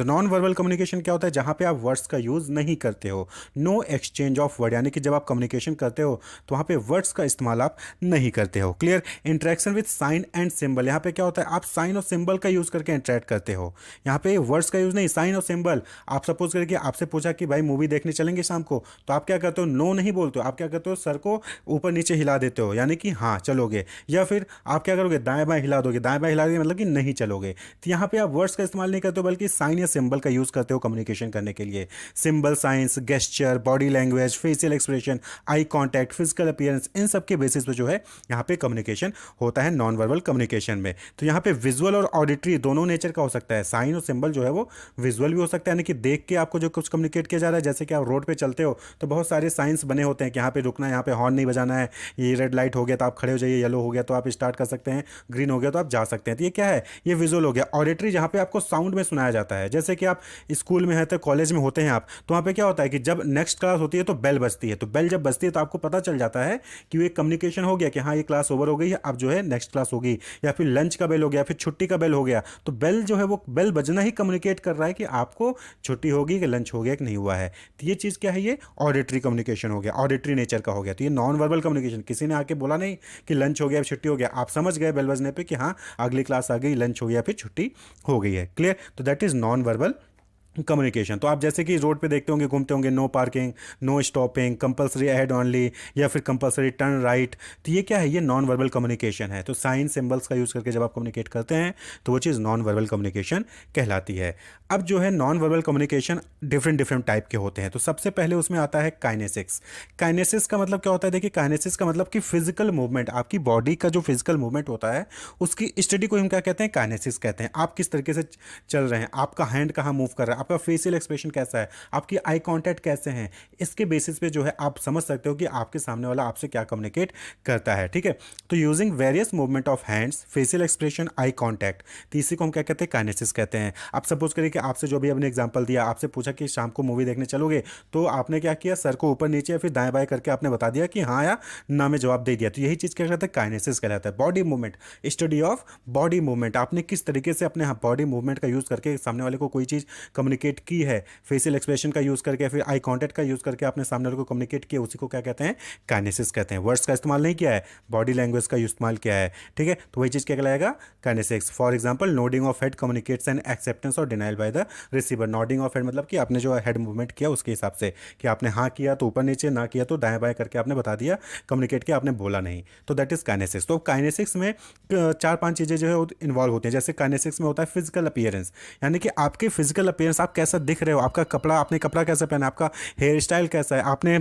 तो non verbal communication क्या होता है? जहाँ पे आप वर्ड्स का यूज़ नहीं करते हो, नो एक्सचेंज ऑफ वर्ड, यानी कि जब आप कम्युनिकेशन करते हो तो वहाँ पे वर्ड्स का इस्तेमाल आप नहीं करते हो। Clear? Interaction with sign and symbol, यहाँ पे क्या होता है? आप साइन और सिंबल का यूज़ करके इंटरेक्ट करते हो। यहाँ पे वर्ड्स का यूज़ नहीं, साइन और सिंबल। आप सपोज करके आपसे पूछा कि भाई मूवी देखने चलेंगे शाम को, तो आप क्या करते हो? नो नहीं बोलते हो, आप क्या करते हो? सर को ऊपर नीचे हिला देते हो, यानी कि हाँ चलोगे। या फिर आप क्या करोगे? दाएं बाएं हिला दोगे, दाएं बाएं हिला दोगे मतलब कि नहीं चलोगे। तो यहाँ पे आप वर्ड्स का इस्तेमाल नहीं करते हो, बल्कि साइन या सिंबल का यूज़ करते हो कम्युनिकेशन करने के लिए। Symbol, signs, gesture, body language, facial expression, eye contact, physical appearance, इन सब के बेसिस पे जो है यहाँ पे कम्युनिकेशन होता है नॉन वर्बल कम्युनिकेशन में। तो यहाँ पे विजुअल और ऑडिटरी दोनों नेचर का हो सकता है। साइन और सिंबल जो है वो विजुअल भी हो सकता है, यानी कि देख के आपको जो कुछ कम्युनिकेट किया जा रहा है। जैसे कि आप रोड पे चलते हो तो बहुत सारे साइंस बने होते हैं कि यहाँ पे रुकना है, यहाँ पे हॉर्न नहीं बजाना है, ये रेड लाइट हो गया तो आप खड़े हो जाइए, येलो हो गया तो आप स्टार्ट कर सकते हैं, ग्रीन हो गया तो आप जा सकते हैं। तो ये क्या है? ये विजुअल हो गया। ऑडिटरी जहाँ पे आपको साउंड में सुनाया जाता है, जैसे कि आप स्कूल में है तो कॉलेज में होते हैं आप, तो वहाँ पे क्या होता है कि जब नेक्स्ट क्लास होती है तो बेल बजती है, तो बेल जब बजती है तो आपको पता चल जाता है कि ये कम्युनिकेशन हो गया कि हाँ ये क्लास ओवर हो गई है, अब जो है नेक्स्ट क्लास होगी। या फिर लंच का बेल हो गया, फिर छुट्टी का बेल हो गया, तो बेल जो है वो बेल बजना ही कम्युनिकेट कर रहा है कि आपको छुट्टी होगी, कि लंच हो गया कि नहीं हुआ है। तो ये चीज़ क्या है? ये ऑडिटरी कम्युनिकेशन हो गया, ऑडिटरी नेचर का हो गया। तो ये नॉन वर्बल कम्युनिकेशन, किसी ने आके बोला नहीं कि लंच हो गया, छुट्टी हो गया, आप समझ गए बेल बजने पे कि हाँ अगली क्लास आ गई, लंच हो गया, फिर छुट्टी हो गई है। क्लियर? तो that is non verbal communication. तो आप जैसे कि रोड पे देखते होंगे, घूमते होंगे, no parking, no stopping, compulsory ahead only, या फिर कंपलसरी टर्न राइट। तो ये क्या है? ये नॉन वर्बल कम्युनिकेशन है। तो साइन सिंबल्स का यूज़ करके जब आप कम्युनिकेट करते हैं तो वो चीज़ नॉन वर्बल कम्युनिकेशन कहलाती है। अब जो है non verbal communication different different type के होते हैं। तो सबसे पहले उसमें आता है काइनेसिक्स। काइनेसिस का मतलब क्या होता है? देखिए, काइनेसिस का मतलब कि फिजिकल मूवमेंट, आपकी बॉडी का जो फिजिकल मूवमेंट होता है उसकी स्टडी को हम क्या कहते हैं? काइनेसिस कहते हैं। आप किस तरीके से चल रहे हैं, आपका हैंड कहाँ मूव कर रहा है, आपका फेशियल एक्सप्रेशन कैसा है, आपकी आई कांटेक्ट कैसे हैं, इसके बेसिस पे जो है आप समझ सकते हो कि आपके सामने वाला आपसे क्या कम्युनिकेट करता है। ठीक है? तो using various movement of hands, facial expression, eye contact, तो इसी को हम क्या कहते हैं? काइनेसिस कहते हैं। आप सपोज करिए कि आपसे जो भी अपने एग्जांपल दिया, आपसे पूछा कि शाम को मूवी देखने चलोगे, तो आपने क्या किया? सर को ऊपर नीचे या फिर दाएं बाएं करके आपने बता दिया कि हाँ या ना में जवाब दे दिया। तो यही चीज़ क्या कहलाता है? काइनेसिस कहलाता है। Body movement, study of body movement, आपने किस तरीके से अपने बॉडी मूवमेंट का यूज़ करके सामने वाले को कोई चीज़ कम्युनिकेट की है, फेशियल एक्सप्रेशन का यूज़ करके, फिर आई कांटेक्ट का यूज़ करके आपने सामने वाले को कम्युनिकेट किया, उसी को क्या कहते हैं? काइनेसिस कहते हैं। वर्ड्स का इस्तेमाल नहीं किया है, बॉडी लैंग्वेज का इस्तेमाल किया है। ठीक है? तो वही चीज़ क्या कहलाएगा? Kinesics. For example, nodding of head communicates and acceptance और denial by the receiver. Nodding of head मतलब कि आपने जो हेड मूवमेंट किया उसके हिसाब से, कि आपने हाँ किया तो ऊपर नीचे, ना किया तो दाएं बाएं करके आपने बता दिया, कम्युनिकेट किया, आपने बोला नहीं। तो दैट इज काइनेसिक्स। तो काइनेसिक्स में चार पांच चीज़ें जो है इन्वॉल्व होती हैं। जैसे काइनेसिक्स में होता है फिजिकल अपीयरेंस, यानी कि आपके फिजिकल अपीयरेंस, आप कैसा दिख रहे हो, आपका कपड़ा, आपने कपड़ा कैसा पहना, आपका हेयर स्टाइल कैसा है, आपने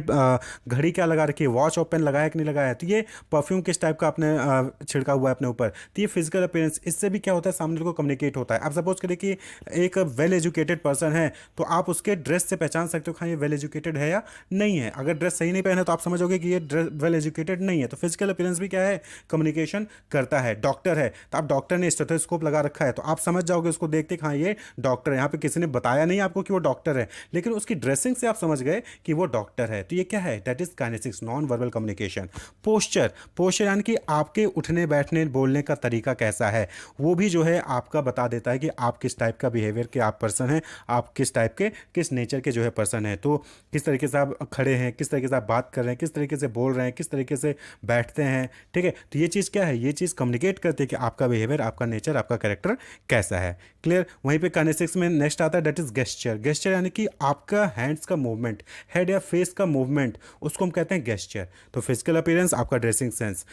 घड़ी क्या लगा रखी है, वॉच और पेन लगाया कि नहीं लगाया है, तो ये परफ्यूम किस टाइप का आपने छिड़का हुआ है अपने ऊपर, तो ये फिजिकल अपीयरेंस। इससे भी क्या होता है? सामने को कम्युनिकेट होता है। आप सपोज करिए कि एक वेल एजुकेटेड पर्सन है, तो आप उसके ड्रेस से पहचान सकते हो हाँ ये वेल एजुकेटेड है या नहीं है। अगर ड्रेस सही नहीं पहने तो आप समझोगे कि ये वेल एजुकेटेड नहीं है। तो फिजिकल अपीयरेंस भी क्या है? कम्युनिकेशन करता है। डॉक्टर है तो आप डॉक्टर ने स्टेथोस्कोप लगा रखा है, तो आप समझ जाओगे उसको देखते हाँ ये डॉक्टर है। यहाँ पे किसी ने बताया नहीं आपको कि वो डॉक्टर है, लेकिन उसकी ड्रेसिंग से आप समझ गए कि वो डॉक्टर है। तो ये क्या है? That is kinesics, non verbal communication. Posture, posture यानी कि आपके उठने बैठने बोलने का तरीका कैसा है, वो भी जो है आपका बता देता है कि आप किस टाइप का बिहेवियर के आप पर्सन हैं, आप किस टाइप के, किस नेचर के जो है पर्सन है। तो किस तरीके से आप खड़े हैं, किस तरीके से आप बात कर रहे हैं, किस तरीके से बोल रहे हैं, किस तरीके से बैठते हैं। ठीक है? तो ये चीज़ क्या है? ये चीज़ कम्युनिकेट करती है कि आपका बिहेवियर, आपका नेचर, आपका कैरेक्टर कैसा है। क्लियर? वहीं पे काइनेसिक्स में नेक्स्ट आता है दैट इज गेस्चर। गेस्चर यानी कि आपका हैंड्स का मूवमेंट, हेड या फेस का मूवमेंट, उसको हम कहते हैं गेस्चर। तो फिजिकल अपीयरेंस, आपका ड्रेसिंग सेंस।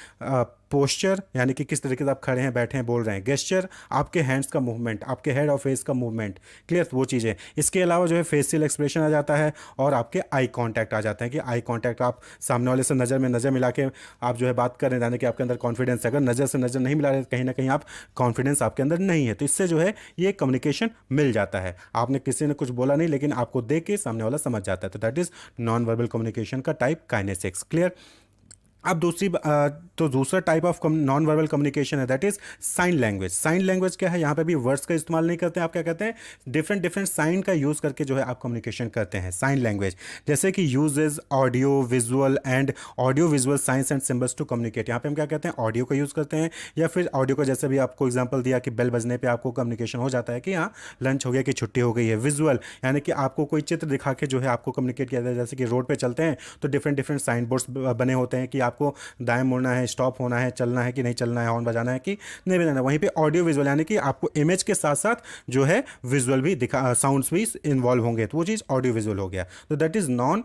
पोस्चर यानी कि किस तरीके से आप खड़े हैं, बैठे हैं, बोल रहे हैं। गेस्चर, आपके हैंड्स का मूवमेंट, आपके हेड और फेस का मूवमेंट। क्लियर? वो चीज़ें। इसके अलावा जो है फेशियल एक्सप्रेशन आ जाता है, और आपके आई कांटेक्ट आ जाता है कि आई कांटेक्ट, आप सामने वाले से नज़र में नज़र मिला के आप जो है बात कर रहे हैं, यानी कि आपके अंदर कॉन्फिडेंस है। अगर नज़र से नज़र नहीं मिला रहे, कहीं ना कहीं आप कॉन्फिडेंस आपके अंदर नहीं है, तो इससे जो है ये कम्युनिकेशन मिल जाता है। आपने किसी ने कुछ बोला नहीं, लेकिन आपको देख के सामने वाला समझ जाता है। तो that is non verbal communication का टाइप काइनेसिक्स। क्लियर? अब तो दूसरा type of non verbal communication है that is sign language. Sign language क्या है, यहाँ पे भी वर्ड्स का इस्तेमाल नहीं करते हैं, आप क्या कहते हैं, डिफरेंट डिफरेंट साइन का यूज़ करके जो है आप कम्युनिकेशन करते हैं। साइन लैंग्वेज जैसे कि uses audio visual and audio visual signs and symbols to communicate. यहाँ पे हम क्या कहते हैं, ऑडियो का यूज़ करते हैं, या फिर ऑडियो का जैसे भी आपको एग्जाम्पल दिया कि बेल बजने पर आपको कम्युनिकेशन हो जाता है कि हाँ लंच हो गया, कि छुट्टी हो गई है। विजुअल यानी कि आपको कोई चित्र दिखा के जो है आपको कम्युनिकेट किया जाता है, जैसे कि रोड पे चलते हैं तो डिफरेंट डिफरेंट साइन बोर्ड्स बने होते हैं कि आपको दाएं मुड़ना है, स्टॉप होना है, चलना है कि नहीं चलना है, हॉर्न बजाना है कि नहीं बजाना है। वहीं पे ऑडियो विजुअल यानी कि आपको इमेज के साथ साथ जो है विजुअल भी दिखा, साउंड्स भी इन्वॉल्व होंगे, तो वो चीज़ ऑडियो विजुअल हो गया। तो that is non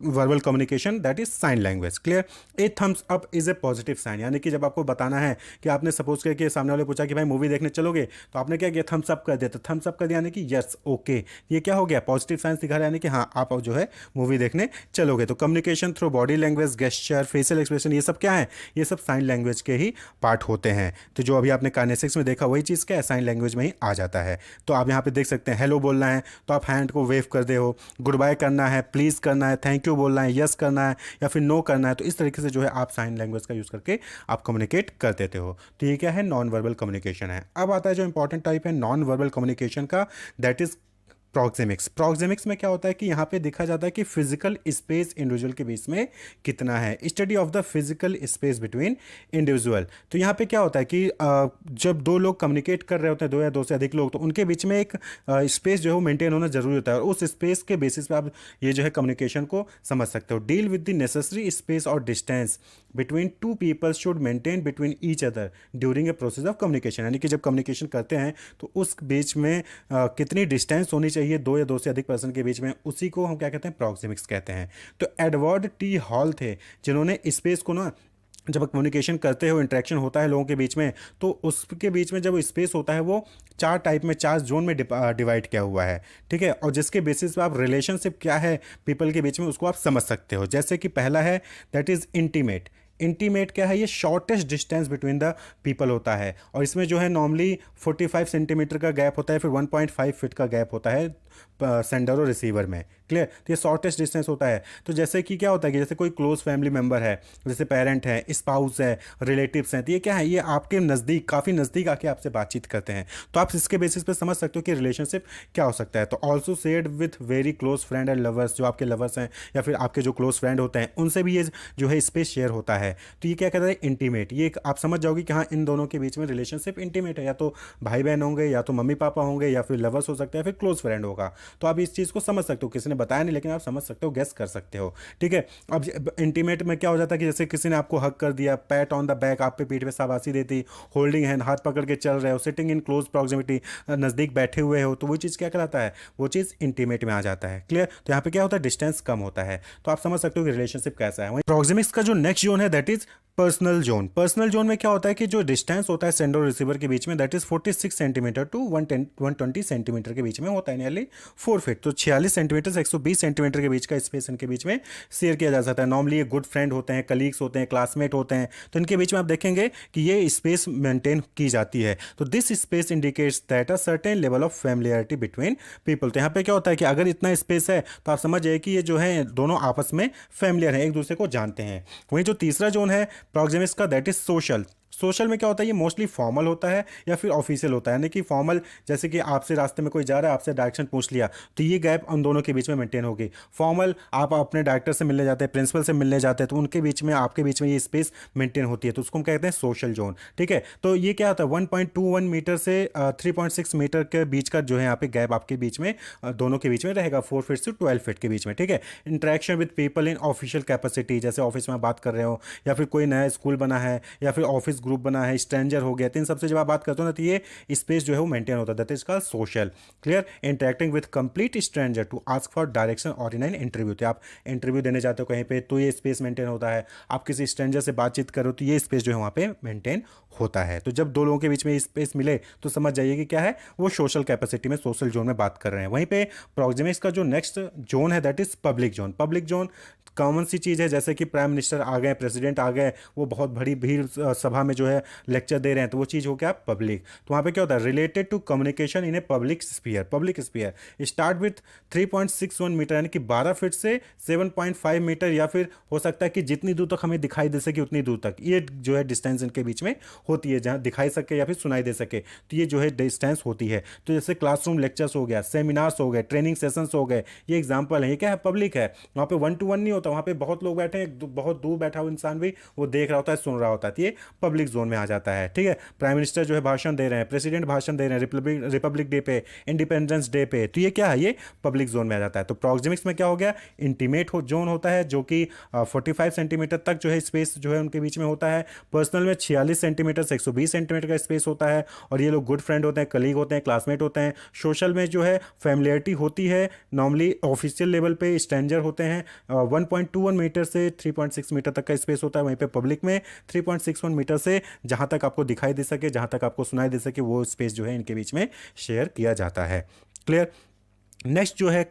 verbal communication, that is sign language. Clear. A thumbs up is a positive sign, यानी कि जब आपको बताना है कि आपने सपोज किया कि सामने वाले पूछा कि भाई मूवी देखने चलोगे, तो आपने क्या किया, थम्स अप कर दिया। तो थम्स अप कर दिया यानी कि यस ओके, ये क्या हो गया, पॉजिटिव साइंस दिखा रहा है, यानी कि हाँ आप जो है मूवी देखने चलोगे। तो communication through body language, gesture, facial expression, ये सब क्या है, ये सब साइन लैंग्वेज के ही पार्ट होते हैं। तो जो अभी आपने काइनेसिक्स में देखा वही चीज़ क्या है, साइन लैंग्वेज में ही आ जाता है। तो आप यहाँ पे देख सकते हैं, हेलो बोलना है तो आप हैंड को वेव कर दे हो, गुड बाय करना है, प्लीज़ करना है, थैंक यू बोलना है, यस करना है, या फिर नो करना है। तो इस तरीके से जो है आप साइन लैंग्वेज का यूज़ करके आप कम्युनिकेट कर देते हो। तो ये क्या है, नॉन वर्बल कम्युनिकेशन है। अब आता है जो इंपॉर्टेंट टाइप है नॉन वर्बल कम्युनिकेशन का, दैट इज प्रॉक्सिमिक्स। प्रॉक्सिमिक्स में क्या होता है कि यहाँ पे देखा जाता है कि फिजिकल स्पेस इंडिविजुअल के बीच में कितना है, study of the physical space between individual. तो यहाँ पे क्या होता है कि जब दो लोग कम्युनिकेट कर रहे होते हैं, दो या दो से अधिक लोग, तो उनके बीच में एक स्पेस जो है वो मेंटेन होना जरूरी होता है, और उस स्पेस के बेसिस पे आप ये जो है कम्युनिकेशन को समझ सकते हो। Deal with the necessary space और distance between two people should maintain between each other during a process of communication, यानी कि जब कम्युनिकेशन करते हैं तो उस बीच में कितनी डिस्टेंस होनी चाहिए दो या दो से अधिक पर्सन के बीच में, उसी को हम क्या कहते हैं, प्रॉक्सिमिक्स कहते हैं। तो एडवर्ड टी हॉल थे जिन्होंने स्पेस को ना, जब कम्युनिकेशन करते हो, इंटरेक्शन होता है लोगों के बीच में, तो उसके बीच में जब स्पेस होता है वो चार टाइप में, चार जोन में डिवाइड किया हुआ है, ठीक है। और जिसके बेसिस पे आप रिलेशनशिप क्या है पीपल के बीच में उसको आप समझ सकते हो। जैसे कि पहला है दैट इज़ इंटीमेट। इंटीमेट क्या है, ये shortest distance between the people होता है, और इसमें जो है नॉर्मली 45 सेंटीमीटर का गैप होता है, फिर 1.5 फीट का गैप होता है सेंडर और रिसीवर में। क्लियर। तो ये शॉर्टेस्ट डिस्टेंस होता है। तो जैसे कि क्या होता है कि जैसे कोई क्लोज फैमिली मेंबर है, जैसे पेरेंट है, स्पाउस है, रिलेटिव्स हैं, तो ये क्या है, ये आपके नज़दीक, काफ़ी नज़दीक आके आपसे बातचीत करते हैं। तो आप इसके बेसिस पे समझ सकते हो कि रिलेशनशिप क्या हो सकता है। तो also shared with very close friend and lovers, जो आपके लवर्स हैं या फिर आपके जो क्लोज फ्रेंड होते हैं उनसे भी ये जो है स्पेस शेयर होता है। तो ये क्या कहता है, इंटीमेट। ये आप समझ जाओगे कि हाँ इन दोनों के बीच में रिलेशनशिप इंटीमेट है, या तो भाई बहन होंगे, या तो मम्मी पापा होंगे, या फिर लवर्स हो सकते हैं, फिर क्लोज फ्रेंड होगा। तो आप इस चीज़ को समझ सकते हो, किसी ने बताया नहीं लेकिन आप समझ सकते हो, गेस कर सकते हो, ठीक है। अब इंटीमेट में क्या हो जाता है कि जैसे किसी ने आपको हक कर दिया, पैट ऑन द बैक, आप पे पीठ पे शाबाशी देती, होल्डिंग हैंड, हाथ पकड़ के चल रहे हो, सिटिंग इन क्लोज प्रॉक्सिमिटी, नज़दीक बैठे हुए हो, तो वो चीज़ क्या कहलाता है, वो चीज़ इंटीमेट में आ जाता है। क्लियर। तो यहाँ पे क्या होता है, डिस्टेंस कम होता है। तो आप समझ सकते हो कि रिलेशनशिप कैसा है। वहीं प्रॉक्सिमिक्स का जो नेक्स्ट जोन है that is personal zone. Personal zone में क्या होता है कि जो डिस्टेंस होता है सेंडर और रिसीवर के बीच में that is 46 centimetre to 120 centimetre के बीच में होता है, नियरली 4 फीट। तो 46 सेंटीमीटर से 120 सेंटीमीटर के बीच का स्पेस इनके बीच में शेयर किया जा सकता है। नॉर्मली ये गुड फ्रेंड होते हैं, कलीग्स होते हैं, क्लासमेट होते हैं, तो इनके बीच में आप देखेंगे कि ये स्पेस मेंटेन की जाती है। तो this space indicates that a certain level of familiarity between people. तो यहाँ पे क्या होता है कि अगर इतना स्पेस है तो आप समझ जाइए कि ये जो है दोनों आपस में फैमिलियर हैं, एक दूसरे को जानते हैं। वहीं जो तीसरा जोन है प्रॉक्सिमिक्स का दैट इज सोशल। सोशल में क्या होता है, ये मोस्टली फॉर्मल होता है या फिर ऑफिशियल होता है, यानी कि फॉर्मल जैसे कि आपसे रास्ते में कोई जा रहा है, आपसे डायरेक्शन पूछ लिया, तो ये गैप उन दोनों के बीच में मेंटेन होगी। फॉर्मल आप अपने डायरेक्टर से मिलने जाते हैं, प्रिंसिपल से मिलने जाते हैं, तो उनके बीच में, आपके बीच में ये स्पेस मेंटेन होती है, तो उसको हम कहते हैं सोशल जोन, ठीक है। तो ये क्या होता है, 1.21 मीटर से 3.6 मीटर के बीच का जो है यहाँ पे गैप आपके बीच में, दोनों के बीच में रहेगा, 4 फीट से 12 फीट के बीच में, ठीक है। Interaction with people in official capacity, जैसे ऑफिस में बात कर रहे हो, या फिर कोई नया स्कूल बना है, या फिर ऑफिस ग्रुप बना है, स्ट्रेंजर हो गया, तो इन सबसे जब आप बात करते हो ना, तो ये स्पेस जो है वो मेंटेन होता है, that is called social. Clear. Interacting with complete stranger to ask for direction और इन एन इंटरव्यू, तो आप इंटरव्यू देने जाते हो कहीं पे, तो ये स्पेस मेंटेन होता है। आप किसी स्ट्रेंजर से बातचीत करो तो ये स्पेस जो है वहाँ पे मेंटेन होता है। तो जब दो लोगों के बीच में स्पेस मिले तो समझ जाइए कि क्या है, वो सोशल कैपेसिटी में, सोशल जोन में बात कर रहे हैं। वहीं पे प्रॉक्सिमिक्स का जो नेक्स्ट जोन है that is public zone. Public zone common सी चीज़ है, जैसे कि प्राइम मिनिस्टर आ गए, प्रेसिडेंट आ गए, वो बहुत बड़ी भीड़ सभा में जो है लेक्चर दे रहे हैं, तो वो चीज़ हो गया पब्लिक। तो वहाँ पे क्या होता है, related to communication in a public sphere. Public sphere start with 3.61 metre यानी कि 12 फीट से 7.5 मीटर, या फिर हो सकता है कि जितनी दूर तक हमें दिखाई दे सके उतनी दूर तक, ये जो है डिस्टेंस इनके बीच में होती है, जहाँ दिखाई सके या फिर सुनाई दे सके, तो ये जो है डिस्टेंस होती है। तो जैसे क्लासरूम लेक्चर्स हो गया, सेमिनार्स हो गए, ट्रेनिंग सेशंस हो गए, ये एग्जाम्पल है। ये क्या है, पब्लिक है। वहाँ पे 1 to 1 नहीं होता, वहाँ पे बहुत लोग बैठे हैं, बहुत दूर बैठा हुआ इंसान भी वो देख रहा होता है, सुन रहा होता है, तो ये पब्लिक जोन में आ जाता है। ठीक है, प्राइम मिनिस्टर जो है भाषण दे रहे हैं, प्रेसिडेंट भाषण दे रहे हैं रिपब्लिक डे पे, इंडिपेंडेंस डे पे, तो ये क्या है, ये पब्लिक जोन में आ जाता है। तो प्रॉक्सिमिक्स में क्या हो गया, इंटीमेट जोन होता है, जो कि 45 सेंटीमीटर तक जो है स्पेस जो है उनके बीच में होता है। पर्सनल में 46 सेंटीमीटर से 120 सेंटीमीटर का स्पेस होता है, और ये लोग गुड फ्रेंड होते हैं, कलीग होते हैं, क्लासमेट होते हैं। सोशल में जो है फैमिलियरिटी होती है, नॉर्मली ऑफिशियल लेवल पे स्ट्रेंजर होते हैं। 1.21 मीटर से 3.6 मीटर तक का स्पेस होता है। वहीं पे पब्लिक में 3.61 मीटर से जहां तक आपको दिखाई दे सके, जहां तक आपको सुनाई दे सके, वो स्पेस जो है इनके बीच में शेयर किया जाता है। क्लियर। नेक्स्ट जो है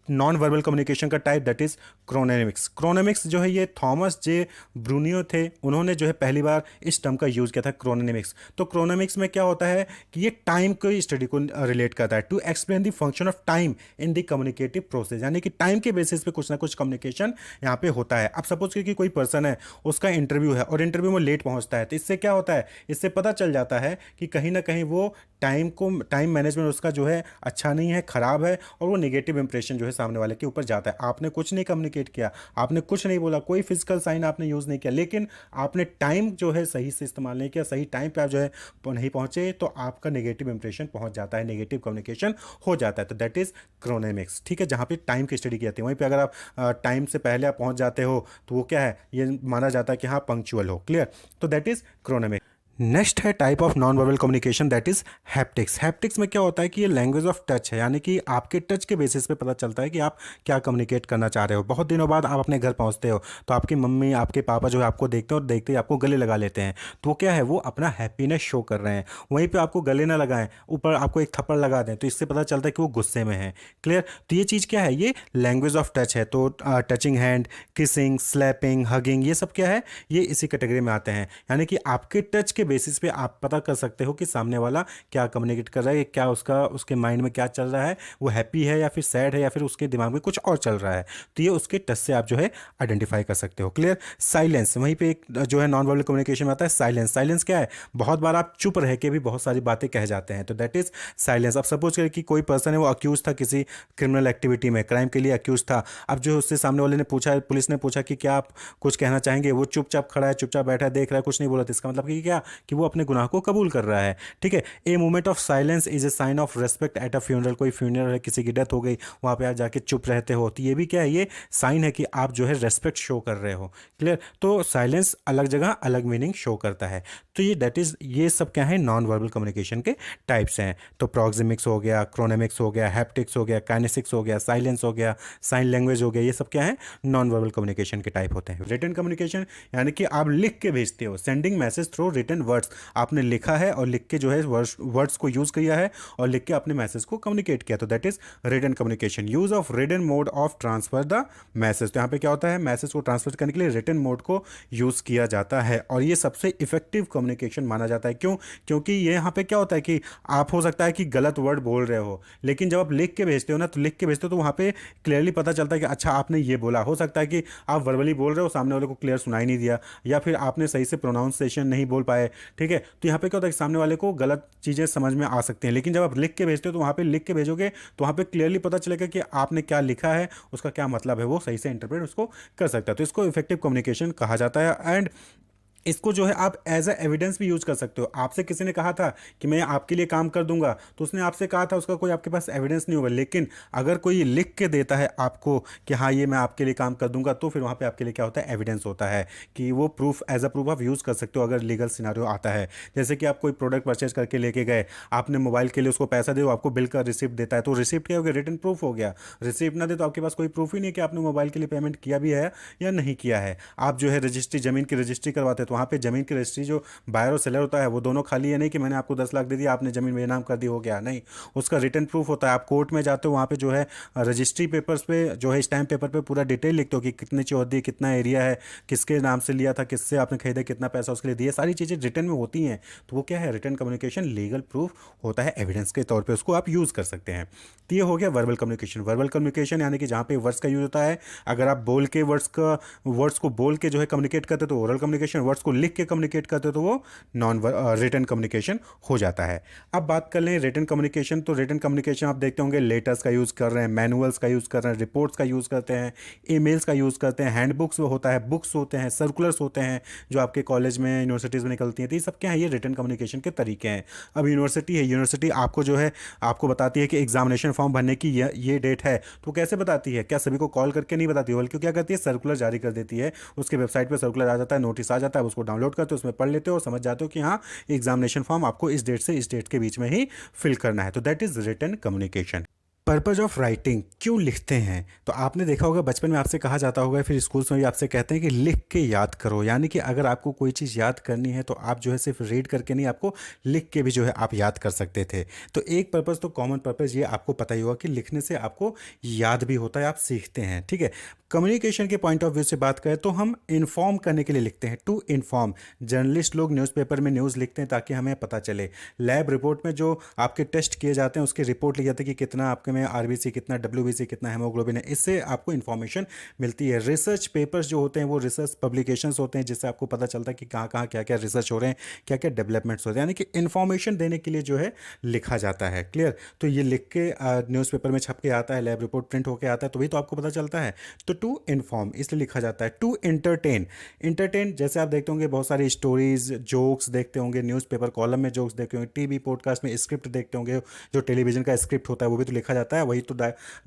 नॉन वर्बल कम्युनिकेशन का type, that is chronemics. Chronemics जो है ये थॉमस जे ब्रूनियो थे, उन्होंने जो है पहली बार इस टर्म का यूज़ किया था, क्रोनेमिक्स। तो क्रोनेमिक्स में क्या होता है कि ये टाइम को स्टडी को रिलेट करता है, to explain the function of time in the communicative process, यानी कि टाइम के बेसिस पे कुछ ना कुछ कम्युनिकेशन यहाँ पे होता है। अब सपोज कि कोई पर्सन है, उसका इंटरव्यू है और इंटरव्यू में लेट पहुँचता है, तो इससे क्या होता है, इससे पता चल जाता है कि कहीं ना कहीं वो टाइम मैनेजमेंट उसका जो है अच्छा नहीं है, खराब है, और वो नेगेटिव इंप्रेशन जो है सामने वाले के ऊपर जाता है। आपने कुछ नहीं कम्युनिकेट किया, आपने कुछ नहीं बोला, कोई फिजिकल साइन आपने यूज़ नहीं किया, लेकिन आपने टाइम जो है सही से इस्तेमाल नहीं किया, सही टाइम पे आप जो है नहीं पहुंचे, तो आपका नेगेटिव इंप्रेशन पहुंच जाता है, नेगेटिव कम्युनिकेशन हो जाता है। तो दैट इज क्रोनेमिक्स। ठीक है, जहाँ पे टाइम की स्टडी की जाती है। वहीं पे अगर आप टाइम से पहले आप पहुंच जाते हो, तो वो क्या है, ये माना जाता है कि हाँ पंक्चुअल हो। क्लियर। तो दैट इज क्रोनेमिक्स। नेक्स्ट है type of non verbal communication, that is haptics. Haptics में क्या होता है कि ये लैंग्वेज ऑफ टच है, यानी कि आपके टच के बेसिस पे पता चलता है कि आप क्या कम्युनिकेट करना चाह रहे हो। बहुत दिनों बाद आप अपने घर पहुंचते हो, तो आपकी मम्मी आपके पापा जो है आपको देखते हैं और देखते ही आपको गले लगा लेते हैं, तो वो क्या है, वो अपना हैप्पीनेस शो कर रहे हैं। वहीं पर आपको गले ना लगाएं, ऊपर आपको एक थप्पड़ लगा दें, तो इससे पता चलता है कि वो गुस्से में है। क्लियर। तो ये चीज़ क्या है, ये लैंग्वेज ऑफ टच है। तो touching hand, kissing, slapping, hugging, ये सब क्या है, ये इसी कैटेगरी में आते हैं। यानी कि आपके टच के बेसिस पे आप पता कर सकते हो कि सामने वाला क्या कम्युनिकेट कर रहा है, क्या उसके माइंड में क्या चल रहा है, वो हैप्पी है या फिर सैड है, या फिर उसके दिमाग में कुछ और चल रहा है। तो ये उसके टच से आप जो है आइडेंटिफाई कर सकते हो। क्लियर। साइलेंस, वहीं पे एक जो है नॉन वर्बल कम्युनिकेशन में आता है साइलेंस। साइलेंस क्या है, बहुत बार आप चुप रह के भी बहुत सारी बातें कह जाते हैं, तो दैट इज साइलेंस। अब सपोज करें कि कोई पर्सन है, वो अक्यूज था किसी क्रिमिनल एक्टिविटी में, क्राइम के लिए अक्यूज था। अब जो उससे सामने वाले ने पूछा, पुलिस ने पूछा कि क्या आप कुछ कहना चाहेंगे, वो चुपचाप खड़ा है, चुपचाप बैठा है, देख रहा है, कुछ नहीं बोला, तो इसका मतलब कि क्या, कि वो अपने गुनाह को कबूल कर रहा है। ठीक है। A moment of silence is a sign of respect at a funeral. कोई फ्यूनरल है, किसी की डेथ हो गई, वहां पे आप जाके चुप रहते हो, तो ये भी क्या है, ये साइन है कि आप जो है रेस्पेक्ट शो कर रहे हो। क्लियर। तो साइलेंस अलग जगह अलग मीनिंग शो करता है। तो ये दैट इज, ये सब क्या है, नॉन वर्बल कम्युनिकेशन के टाइप्स हैं। तो प्रॉक्सिमिक्स हो गया, क्रोनेमिक्स हो गया, हैप्टिक्स हो गया, काइनेसिक्स हो गया, साइलेंस हो गया, साइन लैंग्वेज हो गया, ये सब क्या है, नॉन वर्बल कम्युनिकेशन के टाइप होते हैं। रिटन कम्युनिकेशन, यानी कि आप लिख के भेजते हो, sending message through written words. आपने लिखा है और लिख के जो है वर्ड्स को यूज किया है और लिख के अपने मैसेज को कम्युनिकेट किया, तो that is written communication. Use of written mode of transfer the message. तो यहाँ पे क्या होता है, मैसेज को ट्रांसफर करने के लिए रिटन मोड को यूज किया जाता है, और ये सबसे इफेक्टिव कम्युनिकेशन माना जाता है। क्यों? क्योंकि ये यहाँ पे क्या होता है कि आप हो सकता है कि गलत वर्ड बोल रहे हो, लेकिन जब आप लिख के भेजते हो ना, तो लिख के भेजते हो तो वहाँ पे क्लियरली पता चलता है कि अच्छा आपने ये बोला। हो सकता है कि आप वर्बली बोल रहे हो, सामने वाले को क्लियर सुनाई नहीं दिया, या फिर आपने सही से प्रोनाउंसिएशन नहीं बोल पाए। ठीक है। तो यहाँ पे क्या होता है कि सामने वाले को गलत चीज़ें समझ में आ सकती हैं, लेकिन जब आप लिख के भेजते हो तो वहाँ पे लिख के भेजोगे तो वहाँ पे क्लियरली पता चलेगा कि आपने क्या लिखा है, उसका क्या मतलब है, वो सही से इंटरप्रेट उसको कर सकता है। तो इसको इफेक्टिव कम्युनिकेशन कहा जाता है। एंड इसको जो है आप एज अ एविडेंस भी यूज कर सकते हो। आपसे किसी ने कहा था कि मैं आपके लिए काम कर दूंगा, तो उसने आपसे कहा था, उसका कोई आपके पास एविडेंस नहीं होगा, लेकिन अगर कोई लिख के देता है आपको कि हाँ ये मैं आपके लिए काम कर दूंगा, तो फिर वहाँ पे आपके लिए क्या होता है, एविडेंस होता है, कि वो प्रूफ एज अ प्रूफ आप यूज़ कर सकते हो अगर लीगल सिनारियो आता है। जैसे कि आप कोई प्रोडक्ट परचेज करके लेके गए, आपने मोबाइल के लिए उसको पैसा दे, आपको बिल का रिसिप्ट देता है, तो रिसिप्ट क्या हो गया, रिटन प्रूफ हो गया। रिसिप्ट ना दे तो आपके पास कोई प्रूफ ही नहीं कि आपने मोबाइल के लिए पेमेंट किया भी है या नहीं किया है। आप जो है रजिस्ट्री, जमीन की रजिस्ट्री करवाते तो वहाँ पे ज़मीन की रजिस्ट्री जो बायर और सेलर होता है वो दोनों खाली है नहीं कि मैंने आपको 10 लाख दे दिया आपने ज़मीन मेरे नाम कर दी हो गया, नहीं, उसका रिटर्न प्रूफ होता है। आप कोर्ट में जाते हो वहाँ पे जो है रजिस्ट्री पेपर्स पे जो है स्टैम्प पेपर पे पूरा डिटेल लिखते हो कि कितनी चौहद्दी, कितना एरिया है, किसके नाम से लिया था, किससे आपने खरीदा, कितना पैसा उसके लिए दिया, सारी चीज़ें रिटर्न में होती हैं। तो वो क्या है, रिटर्न कम्युनिकेशन लीगल प्रूफ होता है, एविडेंस के तौर पे उसको आप यूज़ कर सकते हैं। तो ये हो गया वर्बल कम्युनिकेशन। वर्बल कम्युनिकेशन यानी कि जहाँ पे वर्ड्स का यूज होता है, अगर आप बोल के वर्ड्स को बोल के जो है कम्युनिकेट करते हो तो ओरल कम्युनिकेशन, वर्ड्स को लिख के कम्युनिकेट करते हो तो वो नॉन रिटन कम्युनिकेशन हो जाता है। अब बात कर लें रिटन कम्युनिकेशन, तो रिटन कम्युनिकेशन आप देखते होंगे लेटर्स का यूज़ कर रहे हैं, मैनुअल्स का यूज़ कर रहे हैं, रिपोर्ट्स का यूज़ करते हैं, ईमेल्स का यूज़ करते हैं, हैंडबुक्स होता है, बुक्स होते हैं, सर्कुलर्स होते हैं जो आपके कॉलेज में यूनिवर्सिटीज़ में निकलती हैं। तो ये सब क्या है, ये रिटन कम्युनिकेशन के तरीके हैं। अब यूनिवर्सिटी है, यूनिवर्सिटी आपको जो है आपको बताती है कि एग्जामिनेशन फॉर्म भरने की ये डेट है, तो कैसे बताती है, क्या सभी को कॉल करके नहीं बताती, बल्कि क्या करती है, सर्कुलर जारी कर देती है। उसके वेबसाइट पर सर्कुलर आ जाता है, नोटिस आ जाता है, उसको डाउनलोड करते हो, उसमें पढ़ लेते हो और समझ जाते हो कि हाँ एग्जामिनेशन फॉर्म आपको इस डेट से इस डेट के बीच में ही फिल करना है। तो that is written communication. Purpose of writing, क्यों लिखते हैं, तो आपने देखा होगा बचपन में आपसे कहा जाता होगा, फिर स्कूल्स में भी आपसे कहते हैं कि लिख के याद करो, यानी कि अगर आपको कोई चीज़ याद करनी है तो आप जो है सिर्फ रीड करके नहीं, आपको लिख के भी जो है आप याद कर सकते थे। तो एक पर्पज़ तो कॉमन पर्पज़ ये आपको पता ही होगा कि लिखने से आपको याद भी होता है, आप सीखते हैं, ठीक है। कम्युनिकेशन के पॉइंट ऑफ व्यू से बात करें तो हम इन्फॉर्म करने के लिए लिखते हैं, टू इन्फॉर्म। जर्नलिस्ट लोग न्यूज़पेपर में न्यूज़ लिखते हैं ताकि हमें पता चले। लैब रिपोर्ट में जो आपके टेस्ट किए जाते हैं उसके रिपोर्ट लिखी जाती है कि कितना आपके में आरबीसी, कितना डब्ल्यूबीसी, कितना हेमोग्लोबिन है, इससे आपको इन्फॉर्मेशन मिलती है। रिसर्च पेपर्स जो होते हैं वो रिसर्च पब्लिकेशंस होते हैं जिससे आपको पता चलता है कि कहाँ कहाँ क्या क्या रिसर्च हो रहे हैं, क्या क्या डेवलपमेंट्स हो रहे हैं, यानी कि इन्फॉर्मेशन देने के लिए जो है लिखा जाता है। क्लियर, तो ये लिख के न्यूज़पेपर में छप के आता है, लैब रिपोर्ट प्रिंट होकर आता है, तो भी तो आपको पता चलता है। तो टू इन्फॉर्म इसलिए लिखा जाता है। टू एंटरटेन, एंटरटेन जैसे आप देखते होंगे बहुत सारी स्टोरीज जोक्स देखते होंगे, न्यूज़पेपर कॉलम में जोक्स देखते होंगे, टीवी पॉडकास्ट में स्क्रिप्ट देखते होंगे, जो टेलीविजन का स्क्रिप्ट होता है वो भी तो लिखा जाता है, वही तो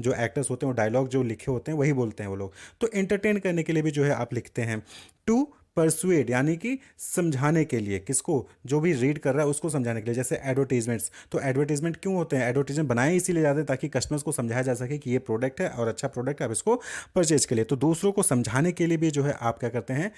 जो एक्टर्स होते हैं वो डायलॉग जो लिखे होते हैं वही बोलते हैं वो लोग। तो एंटरटेन करने के लिए भी जो है आप लिखते हैं। टू परसुएड यानी कि समझाने के लिए, किसको, जो भी रीड कर रहा है उसको समझाने के लिए। जैसे एडवर्टीजमेंट्स, तो एडवर्टीजमेंट क्यों होते हैं, एडवर्टीजमेंट बनाए इसीलिए जाते हैं ताकि कस्टमर्स को समझाया जा सके कि ये प्रोडक्ट है और अच्छा प्रोडक्ट है, आप इसको परचेज के लिए। तो दूसरों को समझाने के लिए भी जो है आप क्या करते हैं,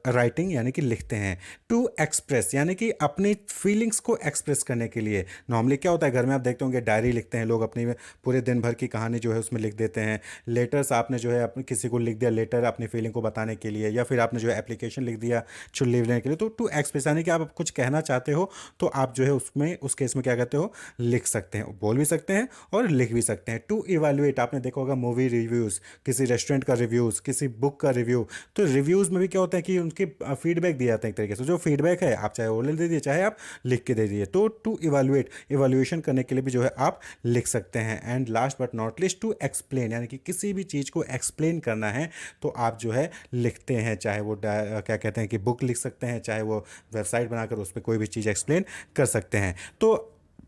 राइटिंग यानी कि लिखते हैं। टू एक्सप्रेस यानी कि अपनी फीलिंग्स को एक्सप्रेस करने के लिए। नॉर्मली क्या होता है घर में आप देखते होंगे डायरी लिखते हैं लोग, अपनी पूरे दिन भर की कहानी जो है उसमें लिख देते हैं। लेटर्स आपने जो है अपने किसी को लिख दिया लेटर अपनी फीलिंग को बताने के लिए, या फिर आपने जो है एप्लीकेशन लिख दिया छुट्टी लेने के लिए। तो टू एक्सप्रेस यानी कि आप कुछ कहना चाहते हो तो आप जो है उसमें उस केस में क्या कहते हो, लिख सकते हैं, बोल भी सकते हैं और लिख भी सकते हैं। टू इवैल्यूएट, आपने देखा होगा मूवी रिव्यूज़, किसी रेस्टोरेंट का रिव्यूज़, किसी बुक का रिव्यू। तो रिव्यूज़ में भी क्या होता है कि उनके फीडबैक दिए जाते हैं एक तरीके से। जो फीडबैक है आप चाहे ओरल दे दिए चाहे आप लिख के दे दिए। तो टू इवैल्यूएट, इवैल्यूएशन करने के लिए भी जो है आप लिख सकते हैं। And last but not least to explain, यानी कि किसी भी चीज़ को एक्सप्लेन करना है तो आप जो है लिखते हैं, चाहे वो क्या कहते हैं कि बुक लिख सकते हैं, चाहे वो वेबसाइट बनाकर उस पर कोई भी चीज़ एक्सप्लेन कर सकते हैं। तो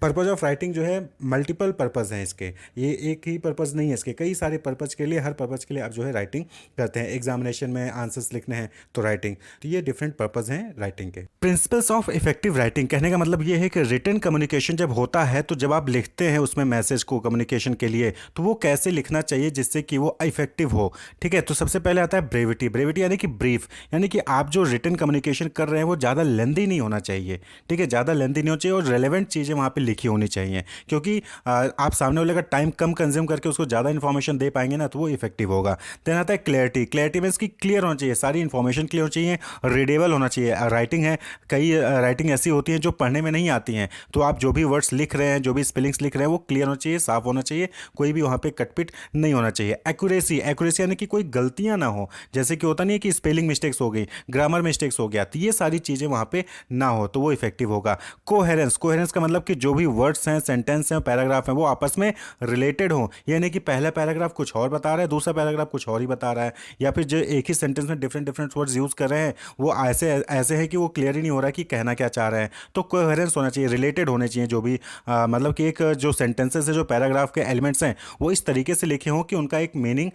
पर्पज़ ऑफ राइटिंग जो है मल्टीपल पर्पज़ हैं इसके, ये एक ही पर्पज़ नहीं है, इसके कई सारे पर्पज़ के लिए, हर पर्पज़ के लिए आप जो है राइटिंग करते हैं। एग्जामिनेशन में आंसर्स लिखने हैं तो राइटिंग, तो ये डिफरेंट पर्पज़ हैं राइटिंग के। प्रिंसिपल्स ऑफ इफेक्टिव राइटिंग, कहने का मतलब ये है कि रिटन कम्युनिकेशन जब होता है तो जब आप लिखते हैं उसमें मैसेज को कम्युनिकेशन के लिए, तो वो कैसे लिखना चाहिए जिससे कि वो इफेक्टिव हो। ठीक है, तो सबसे पहले आता है ब्रेविटी। ब्रेविटी यानी कि ब्रीफ, यानी कि आप जो रिटन कम्युनिकेशन कर रहे हैं वो ज़्यादा लेंदी नहीं होना चाहिए। ठीक है, ज़्यादा लेंदी नहीं होना चाहिए और रेलेवेंट चीज़ें वहाँ पे लिखी होनी चाहिए, क्योंकि आप सामने वाले का टाइम कम कंज्यूम करके उसको ज़्यादा इन्फॉर्मेशन दे पाएंगे ना तो वो इफेक्टिव होगा। देन आता है क्लैरिटी। क्लैरिटी मीन्स कि क्लियर होना चाहिए, सारी इन्फॉर्मेशन क्लियर होनी चाहिए, रीडेबल होना चाहिए। राइटिंग है, कई राइटिंग ऐसी होती है जो पढ़ने में नहीं आती हैं, तो आप जो भी वर्ड्स लिख रहे हैं, जो भी स्पेलिंग्स लिख रहे हैं वो क्लियर होना चाहिए, साफ होना चाहिए, कोई भी वहाँ पे कटपिट नहीं होना चाहिए। एक्यूरेसी, एक्यूरेसी यानी कि कोई गलतियाँ ना हो, जैसे कि होता नहीं है कि स्पेलिंग मिस्टेक्स हो गई, ग्रामर मिस्टेक्स हो गया, तो ये सारी चीज़ें वहाँ पे ना हो तो वो इफेक्टिव होगा। कोहेरेंस, कोहेरेंस का मतलब कि जो भी वर्ड्स हैं, सेंटेंस हैं, पैराग्राफ हैं, वो आपस में रिलेटेड हो, यानी कि पहला पैराग्राफ कुछ और बता रहा है, दूसरा पैराग्राफ कुछ और ही बता रहा है, या फिर जो एक ही सेंटेंस में डिफरेंट डिफरेंट वर्ड्स यूज़ कर रहे हैं वो ऐसे ऐसे है कि वो क्लियर ही नहीं हो रहा कि कहना क्या चाह रहे हैं। तो कोहेरेंस होना चाहिए, रिलेटेड होने चाहिए जो भी मतलब कि एक जो सेंटेंसेस है, जो पैराग्राफ के एलिमेंट्स हैं वो इस तरीके से लिखे हों कि उनका एक मीनिंग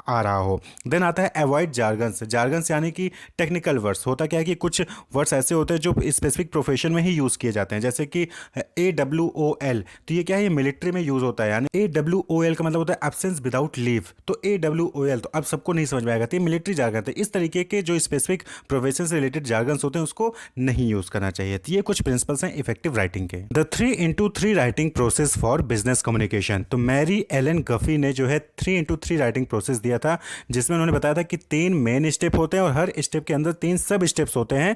आ रहा हो। देन आता है अवॉइड जार्गन्स। जार्गन्स यानी कि टेक्निकल वर्ड्स। होता क्या है कि कुछ वर्ड्स ऐसे होते हैं जो स्पेसिफिक प्रोफेशन में ही यूज़ किए जाते हैं, जैसे कि AWOL, तो ये क्या है, ये मिलिट्री में यूज होता है, यानी AWOL का मतलब होता है एब्सेंस विदाउट लीव, तो AWOL तो अब सबको नहीं समझ में आएगा, तो ये मिलिट्री जार्गन है। इस तरीके के जो स्पेसिफिक प्रोफेशन से रिलेटेड जार्गन्स होते हैं उसको नहीं यूज करना चाहिए। तो ये कुछ प्रिंसिपल्स हैं इफेक्टिव राइटिंग के। The 3x3 writing process for business communication, तो मैरी एलन गफी ने जो है 3x3 राइटिंग प्रोसेस दिया था, जिसमें उन्होंने बताया था कि 3 मेन स्टेप होते हैं और हर स्टेप के अंदर 3 सब स्टेप्स होते हैं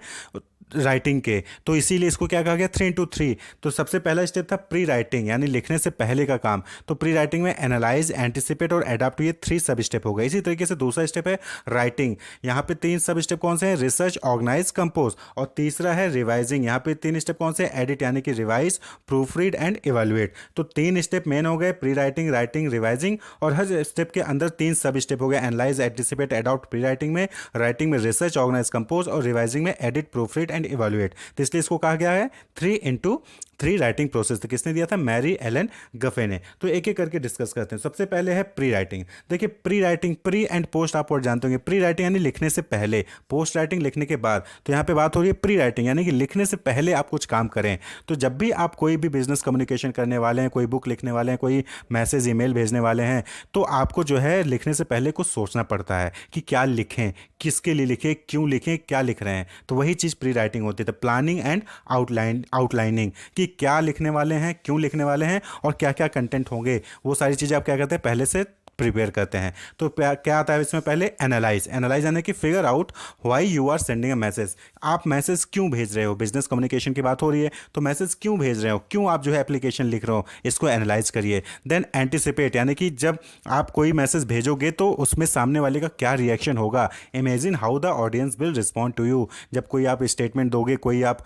राइटिंग के, तो इसीलिए इसको क्या कहा गया 3x3। तो सबसे पहला स्टेप था प्री राइटिंग, यानी लिखने से पहले का काम। तो प्री राइटिंग में एनालाइज, एंटिसिपेट और एडाप्ट, ये 3 सब स्टेप हो गए। इसी तरीके से दूसरा स्टेप है राइटिंग, यहाँ पे 3 सब स्टेप कौन से हैं, रिसर्च, ऑर्गेनाइज, कंपोज, और तीसरा है रिवाइजिंग, यहाँ पे 3 स्टेप कौन से, एडिट यानी कि revise, proof read and evaluate. तो 3 स्टेप मेन हो गए, प्री राइटिंग, राइटिंग, रिवाइजिंग, और हर स्टेप के अंदर 3 सब स्टेप हो गए, analyse, anticipate, adapt pre writing में, राइटिंग में रिसर्च, ऑर्गेनाइज, कंपोज, और रिवाइजिंग में edit, proof read and evaluate. तो इसलिए इसको कहा गया है 3x3 राइटिंग प्रोसेस। तो किसने दिया था, मैरी एलन गफे ने। तो एक एक करके डिस्कस करते हैं। सबसे पहले है प्री राइटिंग। देखिए pre writing, pre and post आप और जानते होंगे। प्री राइटिंग यानी लिखने से पहले, पोस्ट राइटिंग लिखने के बाद। तो यहाँ पे बात हो रही है प्री राइटिंग, यानी कि लिखने से पहले आप कुछ काम करें। तो जब भी आप कोई भी बिजनेस कम्युनिकेशन करने वाले हैं, कोई बुक लिखने वाले हैं, कोई मैसेज ईमेल भेजने वाले हैं, तो आपको जो है लिखने से पहले कुछ सोचना पड़ता है कि क्या लिखें, किसके लिए लिखें, क्यों लिखें, क्या लिख रहे हैं। तो वही चीज़ प्री राइटिंग होती है। तो प्लानिंग एंड आउटलाइनिंग, कि क्या लिखने वाले हैं, क्यों लिखने वाले हैं, और क्या क्या कंटेंट होंगे, वो सारी चीज़ें आप क्या करते हैं, पहले से प्रिपेयर करते हैं। तो क्या आता है इसमें, पहले एनालाइज। एनालाइज यानी कि figure out why you are sending a message, आप मैसेज क्यों भेज रहे हो। बिजनेस कम्युनिकेशन की बात हो रही है, तो मैसेज क्यों भेज रहे हो, क्यों आप जो है एप्लीकेशन लिख रहे हो, इसको एनालाइज करिए। देन एंटिसिपेट, यानी कि जब आप कोई मैसेज भेजोगे तो उसमें सामने वाले का क्या रिएक्शन होगा। Imagine how the audience will respond to you, जब कोई आप स्टेटमेंट दोगे, कोई आप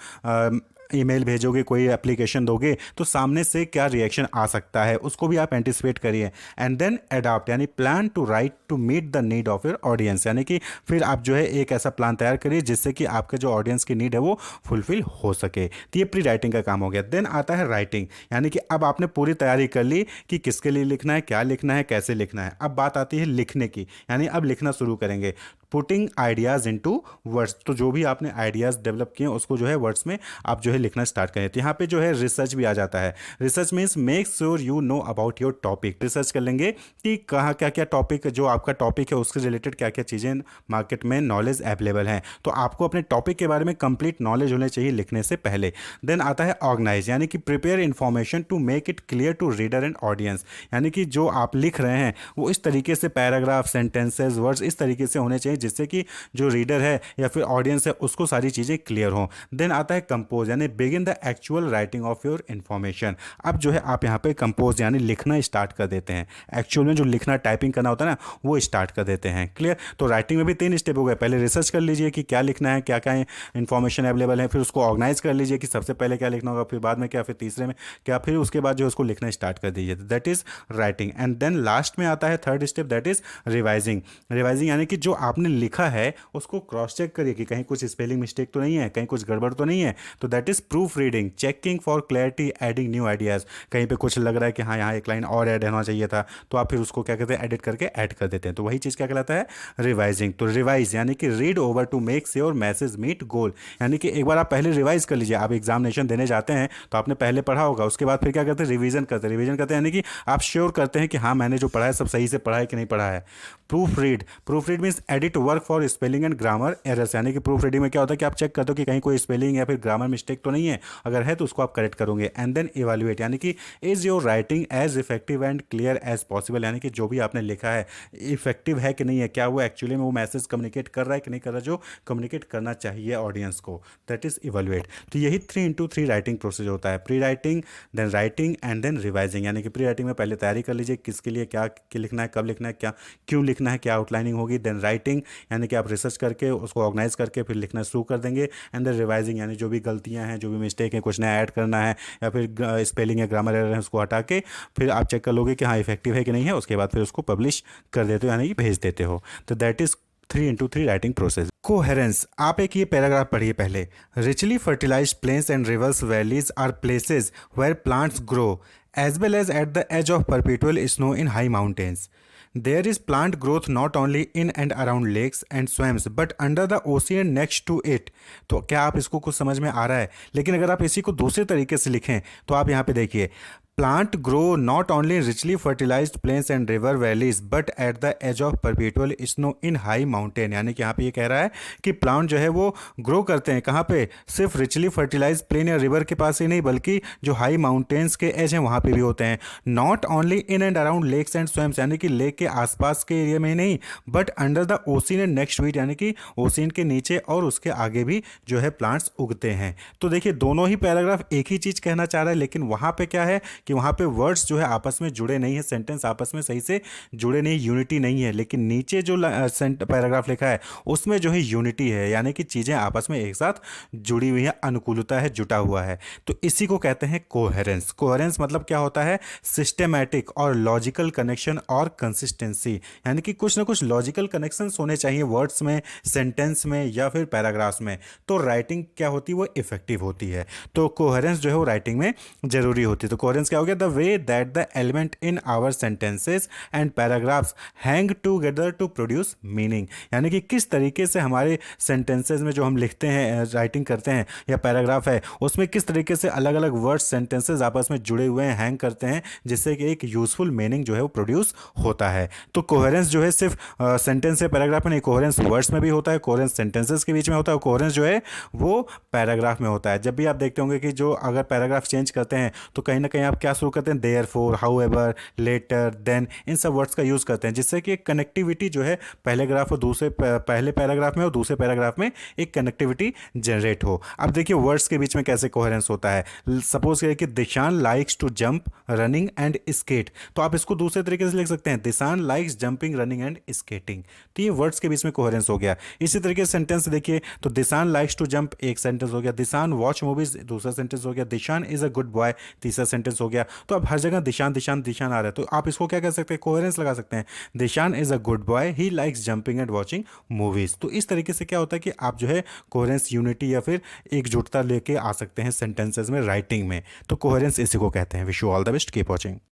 ईमेल भेजोगे, कोई एप्लीकेशन दोगे, तो सामने से क्या रिएक्शन आ सकता है, उसको भी आप एंटिसिपेट करिए। एंड देन अडॉप्ट, यानी plan to write to meet the need of your audience, यानी कि फिर आप जो है एक ऐसा प्लान तैयार करिए जिससे कि आपके जो ऑडियंस की नीड है वो फुलफिल हो सके। तो ये प्री राइटिंग का काम हो गया। देन आता है राइटिंग, यानी कि अब आपने पूरी तैयारी कर ली कि किसके लिए लिखना है, क्या लिखना है, कैसे लिखना है। अब बात आती है लिखने की, यानी अब लिखना शुरू करेंगे। पुटिंग आइडियाज़ इनटू वर्ड्स, तो जो भी आपने आइडियाज़ डेवलप किए उसको जो है वर्ड्स में आप जो है लिखना स्टार्ट करें। तो यहाँ पे जो है रिसर्च भी आ जाता है। Research means make sure you know about your topic. Research कर लेंगे कि कहाँ क्या क्या टॉपिक, जो आपका टॉपिक है उसके रिलेटेड क्या क्या चीज़ें मार्केट में नॉलेज अवेलेबल हैं। तो आपको अपने टॉपिक के बारे में कंप्लीट नॉलेज होनी चाहिए लिखने से पहले। देन आता है ऑर्गेनाइज, यानी कि prepare information to make it clear to reader and audience, यानी कि जो आप लिख रहे हैं वो इस तरीके से पैराग्राफ, सेंटेंसेज, वर्ड्स इस तरीके से होने चाहिए जिससे कि जो रीडर है या फिर ऑडियंस है उसको सारी चीज़ें क्लियर हो। देन आता है कंपोज, यानी begin the actual writing of your information. अब जो है आप यहाँ पे कंपोज यानी लिखना स्टार्ट कर देते हैं। एक्चुअल में जो लिखना, टाइपिंग करना होता है ना, वो स्टार्ट कर देते हैं। क्लियर। तो राइटिंग में भी 3 स्टेप हो गए। पहले रिसर्च कर लीजिए कि क्या लिखना है, क्या क्या इन्फॉर्मेशन अवेलेबल है, फिर उसको ऑर्गेनाइज कर लीजिए कि सबसे पहले क्या लिखना होगा, फिर बाद में क्या, फिर तीसरे में क्या, फिर उसके बाद जो उसको लिखना स्टार्ट कर दीजिए। That is writing. And then last में आता है third step, that is revising. Revising यानी कि जो आपने लिखा है उसको क्रॉस चेक करिए कि कहीं कुछ स्पेलिंग मिस्टेक तो नहीं है, कहीं कुछ गड़बड़ तो नहीं है। तो that is proof reading, checking for clarity, adding new ideas. कहीं पे कुछ लग रहा है कि हाँ यहाँ एक लाइन और ऐड होना चाहिए था, तो आप फिर उसको क्या कहते हैं, एडिट करके ऐड कर देते हैं। तो वही चीज़ क्या कहलाता है, रिवाइजिंग। तो रिवाइज यानी कि read over to make sure message meet goal, यानी कि एक बार आप पहले रिवाइज कर लीजिए। आप एग्जामिनेशन देने जाते हैं तो आपने पहले पढ़ा होगा, उसके बाद फिर क्या करते हैं, रिवीजन करते हैं। रिवीजन करते हैं यानी कि आप श्योर करते हैं कि हाँ मैंने जो पढ़ा है सब सही से पढ़ा है कि नहीं पढ़ा है। Proof read, proof read means edit work for spelling and grammar errors, यानी कि प्रूफ रीडिंग में क्या होता है कि आप चेक करते हो कि कहीं कोई स्पेलिंग या फिर ग्रामर मिस्टेक तो नहीं है, अगर है तो उसको आप करेक्ट करोगे। एंड देन इवैल्यूएट, यानी कि is your writing as effective and clear as possible, यानी कि जो भी आपने लिखा है इफेक्टिव है कि नहीं है, क्या वो एक्चुअली में वो मैसेज कम्युनिकेट कर रहा है कि नहीं कर रहा जो कम्युनिकेट करना चाहिए ऑडियंस को। That is evaluate. तो यही 3x3 राइटिंग प्रोसेस होता है, pre writing, then writing and then revising. यानी कि प्री राइटिंग में पहले तैयारी कर लीजिए किसके लिए क्या लिखना है, कब लिखना है, क्या क्यों लिखना है, क्या आउटलाइनिंग होगी। देन राइटिंग यानी कि आप रिसर्च करके उसको ऑर्गेनाइज करके फिर लिखना शुरू कर देंगे। एंड देन रिवाइजिंग यानी जो भी गलतियां हैं, जो भी मिस्टेक है, कुछ नया ऐड करना है या फिर स्पेलिंग या ग्रामर एरर है उसको हटा के फिर आप चेक कर लोगे कि हाँ इफेक्टिव है कि नहीं है, उसके बाद फिर उसको पब्लिश कर देते हो यानी कि भेज देते हो। तो that is 3x3 writing process. Coherence, आप एक ये पैराग्राफ पढ़िए पहले। Richly fertilised plains and rivers valleys are places where plants grow as well as at the edge of perpetual snow in high mountains. There is plant growth not only in and around lakes and swamps but under the ocean next to it. तो क्या आप इसको कुछ समझ में आ रहा है? लेकिन अगर आप इसी को दूसरे तरीके से लिखें तो आप यहाँ पे देखिए, plant grow not only in richly fertilised plains and river valleys but at the edge of perpetual snow in high mountain. यानी कि यहाँ पे ये कह रहा है कि प्लांट जो है वो ग्रो करते हैं कहाँ पे, सिर्फ रिचली फर्टिलाइज्ड प्लेन या रिवर के पास ही नहीं बल्कि जो हाई माउंटेन्स के एज हैं वहाँ पे भी होते हैं। Not only in and around lakes and swamps, यानी कि लेक के आसपास के एरिया में ही नहीं, but under the ocean and next to it, यानी कि ओशियन के नीचे और उसके आगे भी जो है प्लांट्स उगते हैं। तो देखिए दोनों ही पैराग्राफ एक ही चीज़ कहना चाह रहा है, लेकिन वहाँ पे क्या है कि वहाँ पे वर्ड्स जो है आपस में जुड़े नहीं है, सेंटेंस आपस में सही से जुड़े नहीं, यूनिटी नहीं है। लेकिन नीचे जो पैराग्राफ लिखा है उसमें जो है यूनिटी है, यानी कि चीज़ें आपस में एक साथ जुड़ी हुई है, अनुकूलता है, जुटा हुआ है। तो इसी को कहते हैं कोहेरेंस। कोहेरेंस मतलब क्या होता है? सिस्टेमैटिक और लॉजिकल कनेक्शन और कंसिस्टेंसी, यानी कि कुछ ना कुछ लॉजिकल कनेक्शंस होने चाहिए वर्ड्स में, सेंटेंस में या फिर पैराग्राफ्स में, तो राइटिंग क्या होती है वो इफेक्टिव होती है। तो कोहेरेंस जो है वो राइटिंग में जरूरी होती है। तो कोहेरेंस क्या हो गया? The way that the element in our sentences and paragraphs hang together to produce meaning, यानी कि किस तरीके से हमारे सेंटेंसेस में जो हम लिखते हैं, राइटिंग करते हैं या पैराग्राफ है उसमें किस तरीके से अलग अलग वर्ड्स सेंटेंसेस आपस में जुड़े हुए हैं, हैंग करते हैं, जिससे कि एक यूजफुल मीनिंग जो है वो प्रोड्यूस होता है। तो कोहेरेंस जो है सिर्फ सेंटेंस या पैराग्राफ में नहीं, कोहेरेंस वर्ड्स में भी होता है, कोहेरेंस सेंटेंसेस के बीच में होता है, कोहेरेंस जो है वो पैराग्राफ में होता है। जब भी आप देखते होंगे कि जो अगर पैराग्राफ चेंज करते हैं तो कहीं ना कहीं आप क्या शुरू करते हैं? देयरफॉर, हाउएवर, लेटर, देन, इन सब वर्ड्स का यूज़ करते हैं, जिससे कि एक कनेक्टिविटी जो है पहले ग्राफ और दूसरे पहले पैराग्राफ में और दूसरे पैराग्राफ में एक कनेक्टिविटी जनरेट हो। अब देखिए वर्ड्स के बीच में कैसे कोहेरेंस होता है। सपोज करिए कि Dishan likes to jump, running and skate, तो आप इसको दूसरे तरीके से लिख सकते हैं, Dishan likes jumping, running and skating. तो ये वर्ड्स के बीच में कोहेरेंस हो गया। इसी तरीके से सेंटेंस देखिए, तो दिशान लाइक्स टू जंप एक सेंटेंस हो गया, दिशान वॉच मूवीज दूसरा सेंटेंस हो गया, दिशान इज अ गुड बॉय तीसरा सेंटेंस हो गया। तो अब हर जगह दिशान दिशान दिशान आ रहा है, तो आप इसको क्या कर सकते हैं? कोहेरेंस लगा सकते हैं। Dishan is a good boy, he likes jumping and watching movies. तो इस तरीके से क्या होता है कि आप जो है कोहेरेंस, यूनिटी या फिर एकजुटता लेके आ सकते हैं सेंटेंसेस में, राइटिंग में। तो कोहेरेंस इसी को कहते हैं। Wish you all the best, keep watching.